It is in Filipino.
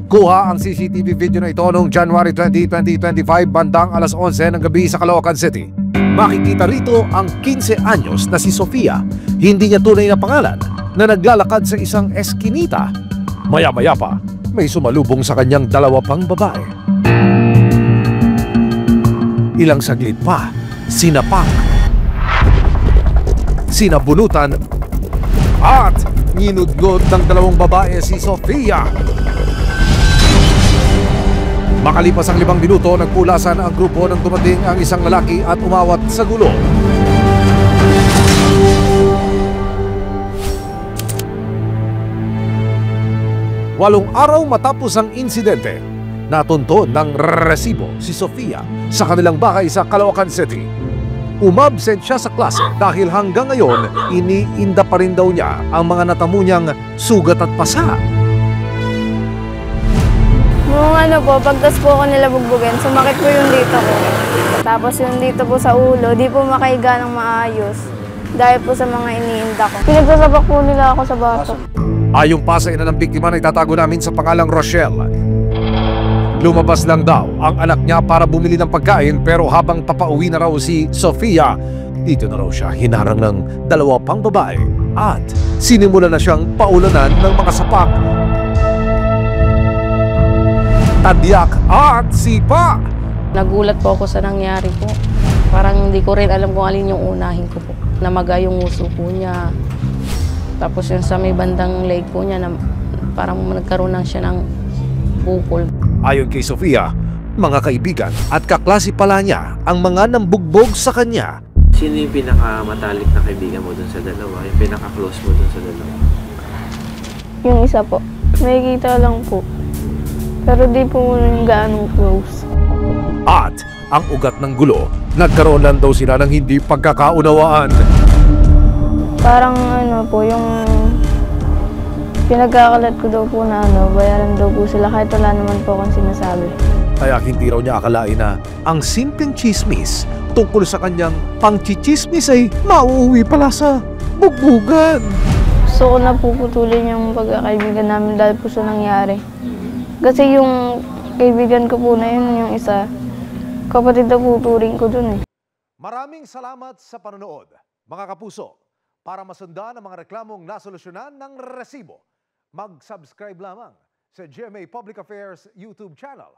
Kuha ang CCTV video na ito noong January 20, 2025 bandang alas 11 ng gabi sa Caloocan City. Makikita rito ang 15 anyos na si Sofia, hindi niya tunay na pangalan, na naglalakad sa isang eskinita. Maya-maya pa, may sumalubong sa kanyang dalawa pang babae. Ilang saglit pa, sinapak, sinabunutan, at ninudlot ng dalawang babae si Sofia. Makalipas ang 5 minuto, nagpulasan ang grupo nang dumating ang isang lalaki at umawat sa gulo. Walong araw matapos ang insidente, natunton ng resibo si Sofia sa kanilang bahay sa Caloocan City. Umabsent siya sa klase dahil hanggang ngayon iniinda pa rin daw niya ang mga natamo niyang sugat at pasa. Nung pagtas po ako nila bugbugin, sumakit po yung dito ko. Tapos yung dito po sa ulo, di po makaiga ng maayos dahil po sa mga iniinda ko. Pinagsasapak po nila ako sa bato. Ayong pa sa ina ng biktima na itatago namin sa pangalang Rochelle. Lumabas lang daw ang anak niya para bumili ng pagkain, pero habang papauwi na raw si Sofia, dito na raw siya hinarang ng dalawa pang babae at sinimula na siyang paulanan ng mga sapak, tadyak at sipa. Nagulat po ako sa nangyari po. Parang hindi ko rin alam kung alin yung unahin ko po. Namaga yung uso po niya. Tapos yung sa may bandang leg po niya, na parang nagkaroon lang siya ng bukol. Ayon kay Sofia, mga kaibigan at kaklase pala niya ang mga nambugbog sa kanya. Sino yung pinakamatalik na kaibigan mo dun sa dalawa? Yung pinaka-close mo dun sa dalawa? Yung isa po, may kita lang po. Pero di po yung gaano close. At ang ugat ng gulo, nagkaroon lang daw sila ng hindi pagkakaunawaan. Parang po, yung pinagkakalat ko daw po na bayaran daw po sila kahit wala naman po akong sinasabi. Kaya hindi raw niya akalain na ang simpleng chismis tungkol sa kanyang pangchichismis ay mauuwi pala sa bugbugan. Gusto ko na puputulin yung pagkakaibigan namin dahil po sa nangyari. Kasi yung kaibigan ko po na yun, yung isa, kapatid na po turing ko dun eh. Maraming salamat sa panonood, mga kapuso. Para masundan ang mga reklamong nasolusyonan ng resibo, mag-subscribe lamang sa GMA Public Affairs YouTube channel.